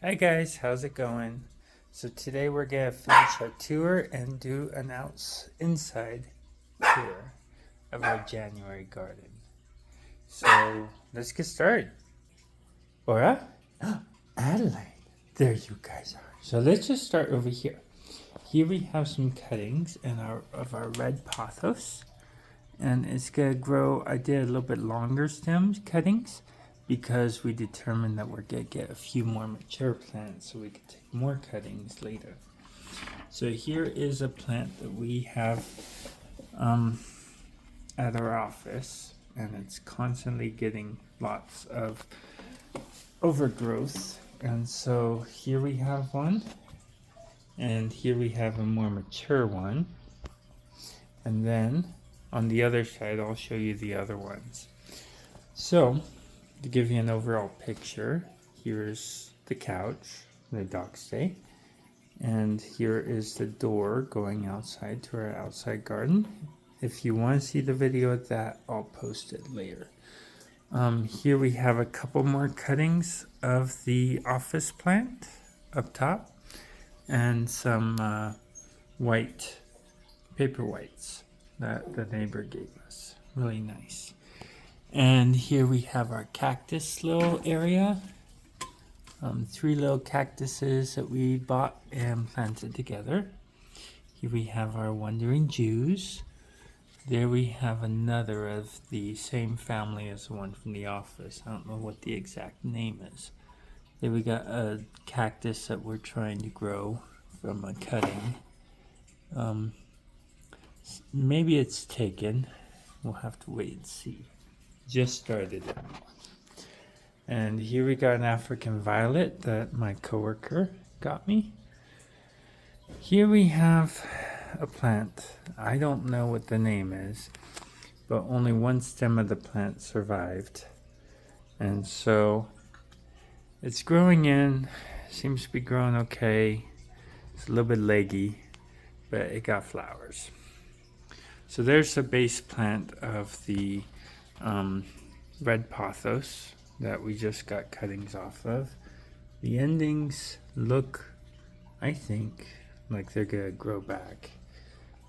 Hi guys, how's it going? So today we're gonna finish our tour and do an inside tour of our January garden. So let's get started. Laura? Adelaide. There you guys are. So let's just start over here. Here we have some cuttings of our red pothos. And it's gonna grow. I did a little bit longer stems cuttings because we determined that we're gonna get a few more mature plants so we can take more cuttings later. So here is a plant that we have at our office, and it's constantly getting lots of overgrowth. And so here we have one, and here we have a more mature one, and then on the other side I'll show you the other ones. So to give you an overall picture, here's the couch, the dock stay, and here is the door going outside to our outside garden. If you want to see the video of that, I'll post it later. Here we have a couple more cuttings of the office plant up top, and some white paper whites that the neighbor gave us. Really nice. And here we have our cactus little area. 3 little cactuses that we bought and planted together. Here we have our Wandering Jews. There we have another of the same family as the one from the office. I don't know what the exact name is. There we got a cactus that we're trying to grow from a cutting. Maybe it's taken. We'll have to wait and see. Just started it. And here we got an African violet that my coworker got me. Here we have a plant. I don't know what the name is, but only one stem of the plant survived. And so it's growing in, seems to be growing okay. It's a little bit leggy, but it got flowers. So there's the base plant of the red pothos that we just got cuttings off of. The endings look, I think, like they're gonna grow back,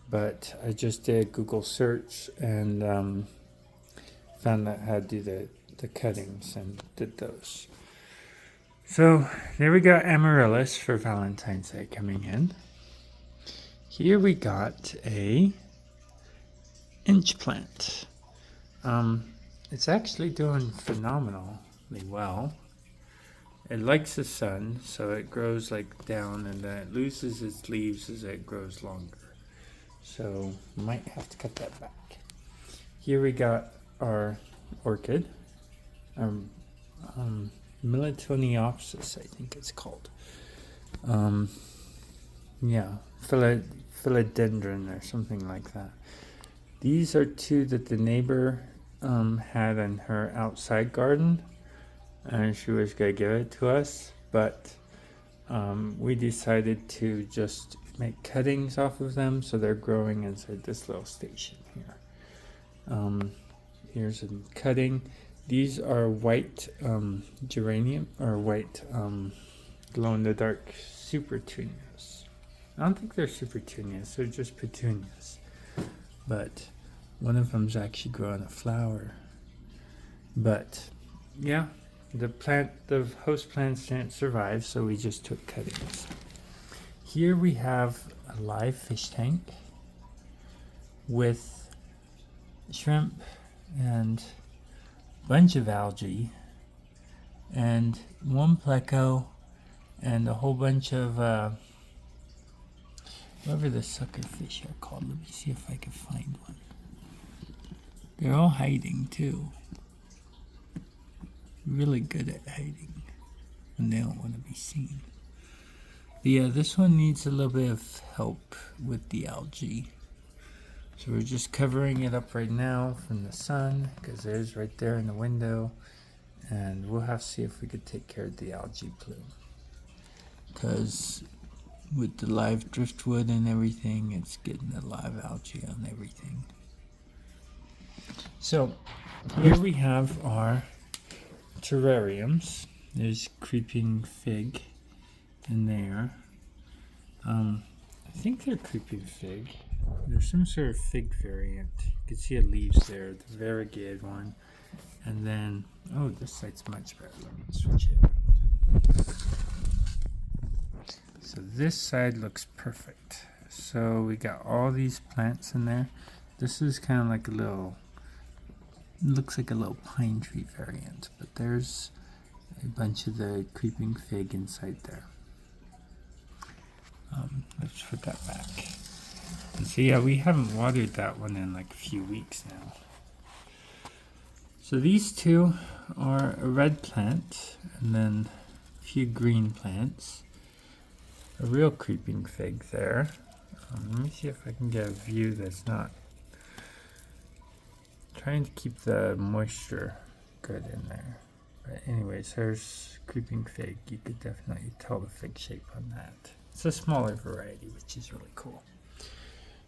but I just did a Google search and found out how to do the cuttings and did those. So there we got amaryllis for Valentine's Day coming in. Here we got a inch plant. It's actually doing phenomenally well. It likes the sun, so it grows like down, and then it loses its leaves as it grows longer. So might have to cut that back. Here we got our orchid, Miltoniopsis, I think it's called. Philodendron or something like that. These are 2 that the neighbor had in her outside garden, and she was gonna give it to us, but we decided to just make cuttings off of them, so they're growing inside this little station here. Here's a cutting. These are white geranium, or white glow-in-the-dark super petunias. I don't think they're super petunias, they're just petunias, but one of them's actually growing a flower. But yeah, the host plants didn't survive, so we just took cuttings. Here we have a live fish tank with shrimp and a bunch of algae and 1 pleco and a whole bunch of whatever the sucker fish are called. Let me see if I can find one. They're all hiding too. Really good at hiding when they don't want to be seen. But yeah, this one needs a little bit of help with the algae. So we're just covering it up right now from the sun, because it is right there in the window. And we'll have to see if we could take care of the algae plume. Because with the live driftwood and everything, it's getting the live algae on everything. So here we have our terrariums. There's creeping fig in there. I think they're creeping fig. There's some sort of fig variant. You can see it leaves there, the variegated one. And then, oh, this side's much better. Let me switch it. So this side looks perfect. So we got all these plants in there. This is kind of like a little, looks like a little pine tree variant, but there's a bunch of the creeping fig inside there. Let's put that back. And so yeah, we haven't watered that one in like a few weeks now. So these two are a red plant and then a few green plants. A real creeping fig there. Let me see if I can get a view that's not trying to keep the moisture good in there. But anyways, there's creeping fig. You could definitely tell the fig shape on that. It's a smaller variety, which is really cool.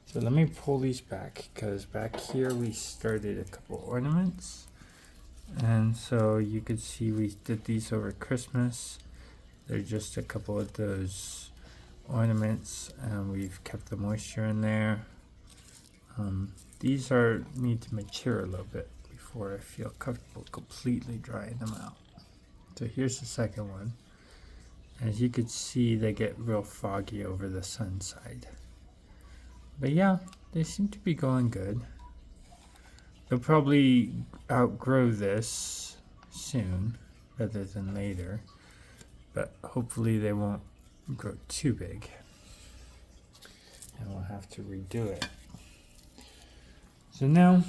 So let me pull these back, because back here we started a couple ornaments. And so you could see we did these over Christmas. They're just a couple of those ornaments, and we've kept the moisture in there. These need to mature a little bit before I feel comfortable completely drying them out. So here's the second one. As you can see, they get real foggy over the sun side. But yeah, they seem to be going good. They'll probably outgrow this soon rather than later, but hopefully they won't grow too big and we'll have to redo it. So now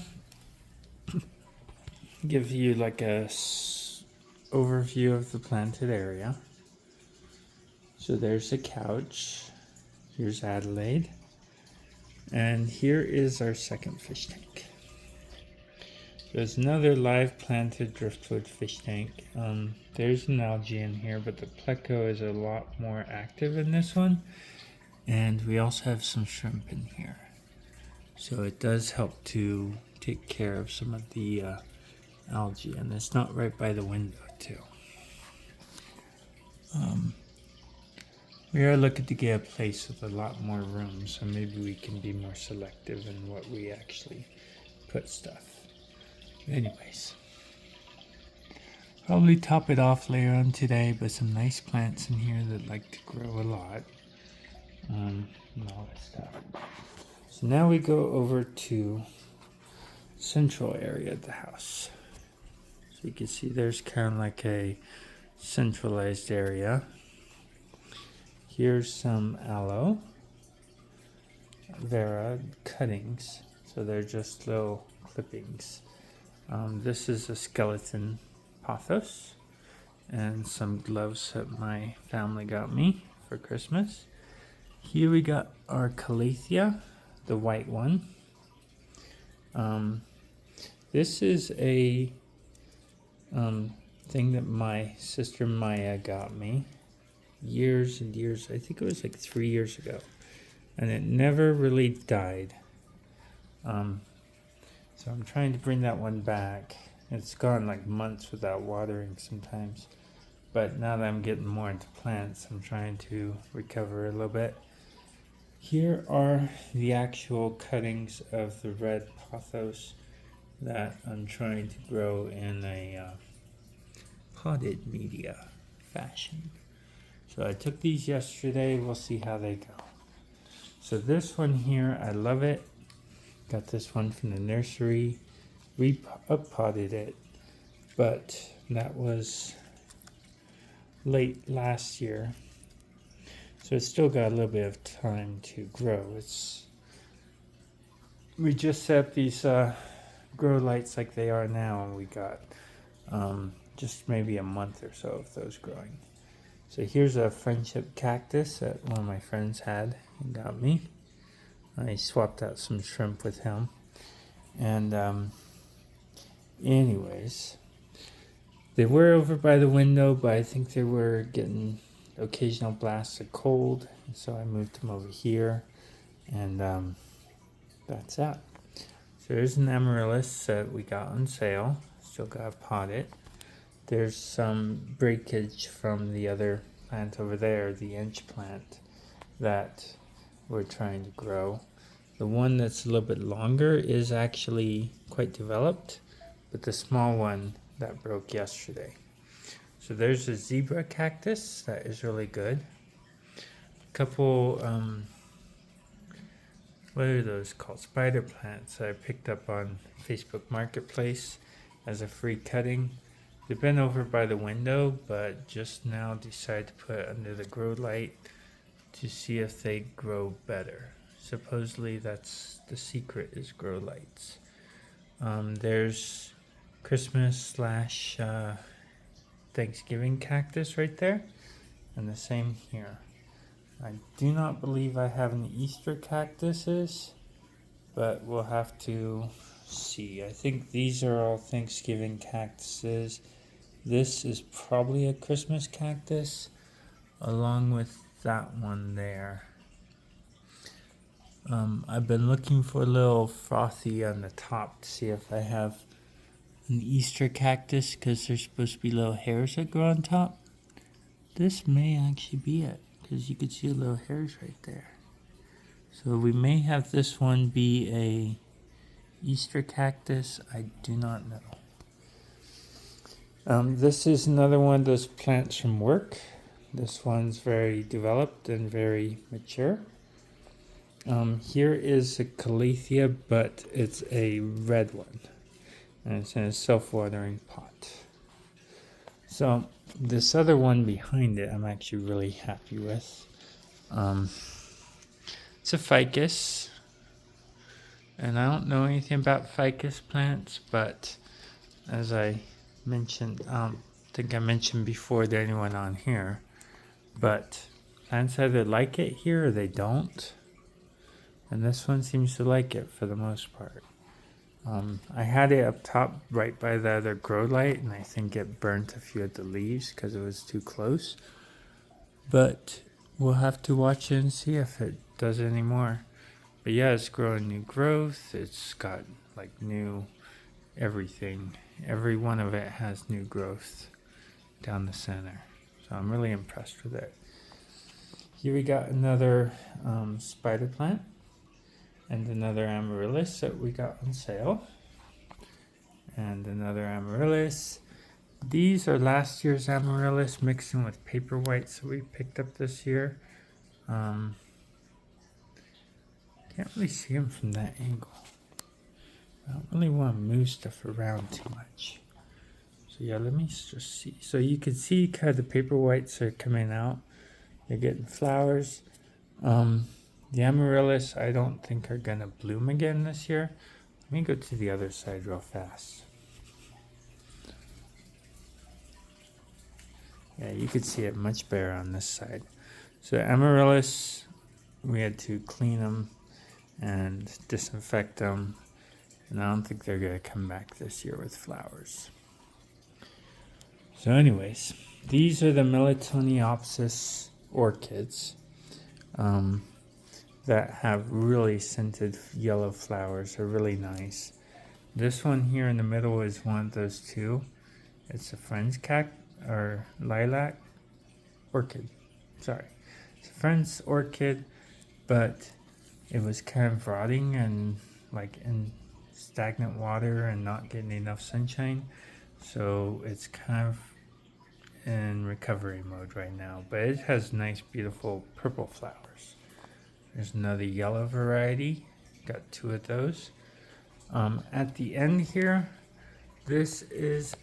give you like a overview of the planted area. So there's the couch, here's Adelaide, and here is our second fish tank. There's another live planted driftwood fish tank. There's an algae in here, but the pleco is a lot more active in this one. And we also have some shrimp in here. So it does help to take care of some of the algae, and it's not right by the window too. We are looking to get a place with a lot more room, so maybe we can be more selective in what we actually put stuff. Anyways, probably top it off later on today, but some nice plants in here that like to grow a lot, and all that stuff. So now we go over to central area of the house. So you can see there's kind of like a centralized area. Here's some aloe vera cuttings, so they're just little clippings. This is a skeleton pothos and some gloves that my family got me for Christmas. Here we got our calathea, the white one. This is a thing that my sister Maya got me years and years, I think it was like 3 years ago, and it never really died. So I'm trying to bring that one back. It's gone like months without watering sometimes, but now that I'm getting more into plants, I'm trying to recover a little bit. Here are the actual cuttings of the red pothos that I'm trying to grow in a potted media fashion. So I took these yesterday, we'll see how they go. So this one here, I love it. Got this one from the nursery, up-potted it, but that was late last year. So it's still got a little bit of time to grow. We just set up these grow lights like they are now, and we got just maybe a month or so of those growing. So here's a friendship cactus that one of my friends had and got me. I swapped out some shrimp with him. And anyways, they were over by the window, but I think they were getting occasional blasts of cold, so I moved them over here, and that's that. So there's an amaryllis that we got on sale. Still got to pot it. There's some breakage from the other plant over there, the inch plant that we're trying to grow. The one that's a little bit longer is actually quite developed, but the small one that broke yesterday. So there's a zebra cactus that is really good. A couple, what are those called? Spider plants I picked up on Facebook Marketplace as a free cutting. They've been over by the window, but just now decided to put it under the grow light to see if they grow better. Supposedly that's the secret, is grow lights. There's Christmas slash Thanksgiving cactus right there, and the same here. I do not believe I have any Easter cactuses, but we'll have to see. I think these are all Thanksgiving cactuses. This is probably a Christmas cactus, along with that one there. I've been looking for a little frothy on the top to see if I have an Easter cactus, because there's supposed to be little hairs that grow on top. This may actually be it, because you can see the little hairs right there. So we may have this one be a Easter cactus. I do not know. This is another one of those plants from work. This one's very developed and very mature. Here is a Calathea, but it's a red one, and it's in a self-watering pot. So this other one behind it, I'm actually really happy with. It's a ficus, and I don't know anything about ficus plants, but as I mentioned, I think I mentioned before to anyone on here, but plants either like it here or they don't. And this one seems to like it for the most part. I had it up top right by the other grow light, and I think it burnt a few of the leaves because it was too close. But we'll have to watch it and see if it does any more. But yeah, it's growing new growth. It's got like new everything. Every one of it has new growth down the center. So I'm really impressed with it. Here we got another spider plant. And another amaryllis that we got on sale. And another amaryllis. These are last year's amaryllis mixed in with paper whites that we picked up this year. Can't really see them from that angle. I don't really want to move stuff around too much. So yeah, let me just see. So you can see kind of the paper whites are coming out. They're getting flowers. The amaryllis, I don't think are going to bloom again this year. Let me go to the other side real fast. Yeah, you can see it much better on this side. So amaryllis, we had to clean them and disinfect them. And I don't think they're going to come back this year with flowers. So anyways, these are the Melatoniopsis orchids. That have really scented yellow flowers. They're really nice. This one here in the middle is one of those two. It's a French or lilac orchid. Sorry, it's a French orchid, but it was kind of rotting and like in stagnant water and not getting enough sunshine. So it's kind of in recovery mode right now. But it has nice, beautiful purple flowers. There's another yellow variety. Got two of those. At the end here, this is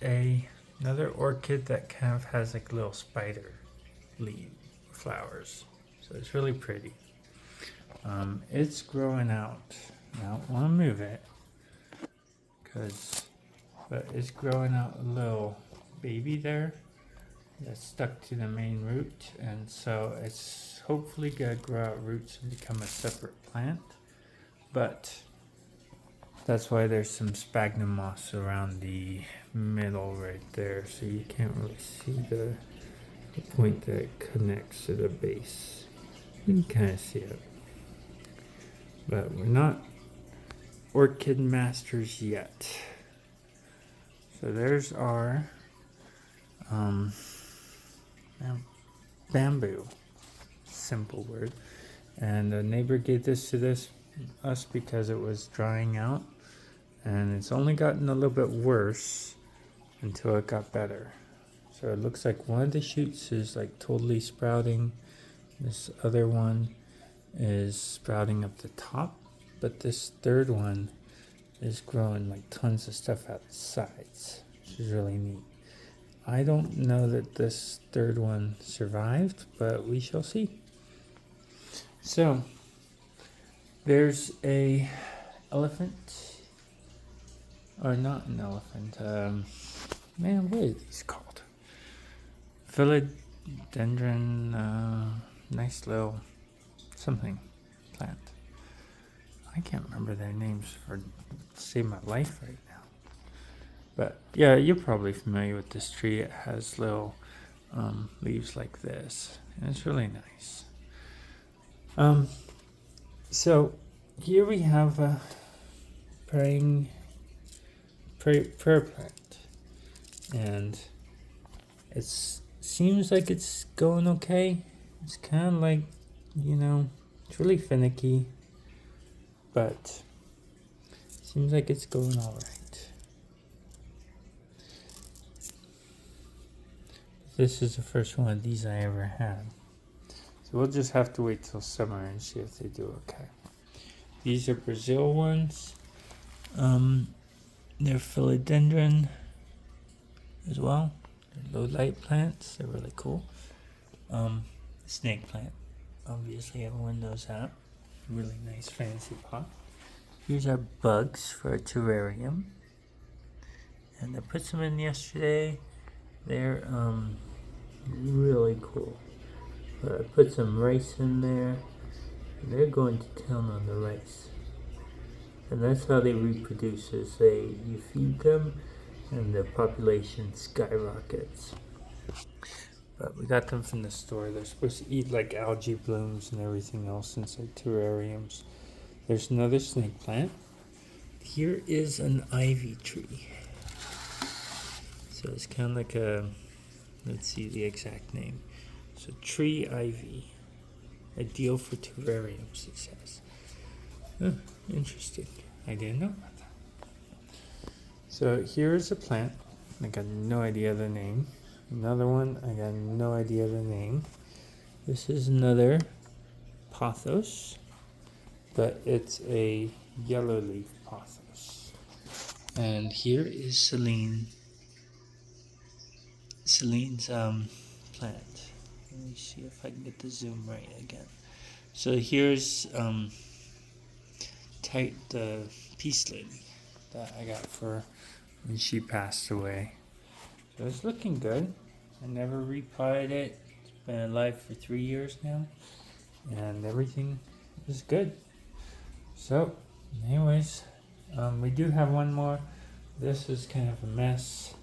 another orchid that kind of has like little spider leaf flowers. So it's really pretty. It's growing out. I don't want to move it, but it's growing out a little baby there that's stuck to the main root, and so it's hopefully gonna grow out roots and become a separate plant. But that's why there's some sphagnum moss around the middle right there, so you can't really see the point that it connects to the base. You can kind of see it, but we're not orchid masters yet. So there's our bamboo. Simple word. And a neighbor gave this to us because it was drying out, and it's only gotten a little bit worse until it got better. So it looks like one of the shoots is like totally sprouting. This other one is sprouting up the top, but this third one is growing like tons of stuff out the sides, which is really neat. I don't know that this third one survived, but we shall see. So there's a elephant, or not an elephant, man, what are these called? Philodendron, nice little something plant. I can't remember their names for save my life right now. But yeah, you're probably familiar with this tree. It has little leaves like this, and it's really nice. So here we have a prayer plant, and it seems like it's going okay. It's kind of like, it's really finicky, but seems like it's going all right. This is the first one of these I ever had. So we'll just have to wait till summer and see if they do okay. These are Brazil ones. They're philodendron as well. They're low light plants. They're really cool. Snake plant. Obviously everyone knows that. Really nice fancy pot. Here's our bugs for a terrarium. And I put some in yesterday. They're really cool. I put some rice in there. They're going to town on the rice. And that's how they reproduce, is you feed them and their population skyrockets. But we got them from the store. They're supposed to eat like algae blooms and everything else inside terrariums. There's another snake plant. Here is an ivy tree. So it's kind of like let's see the exact name. So tree ivy. Ideal for terrariums, it says. Oh, interesting. I didn't know about that. So here's a plant. I got no idea the name. Another one, I got no idea the name. This is another pothos, but it's a yellow leaf pothos. And here is Celine's plant. Let me see if I can get the zoom right again. So here's the peace lily that I got for when she passed away. So it's looking good. I never repotted it. It's been alive for 3 years now, and everything is good. So anyways, we do have one more. This is kind of a mess.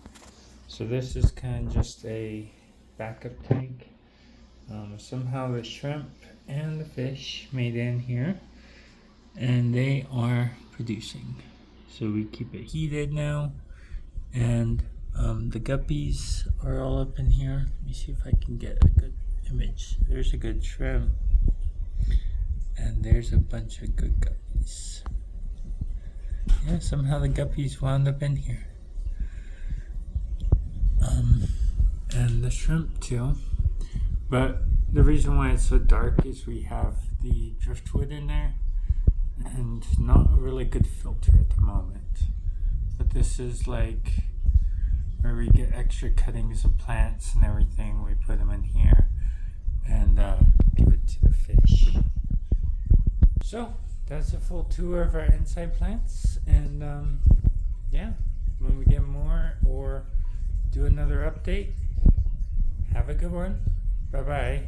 So this is kind of just a backup tank. Somehow the shrimp and the fish made in here, and they are producing. So we keep it heated now, and the guppies are all up in here. Let me see if I can get a good image. There's a good shrimp, and there's a bunch of good guppies. Yeah, somehow the guppies wound up in here. And the shrimp too. But the reason why it's so dark is we have the driftwood in there, and not a really good filter at the moment. But this is like where we get extra cuttings of plants and everything. We put them in here and give it to the fish. So that's a full tour of our inside plants, and yeah, when we get more or do another update, have a good one. Bye bye.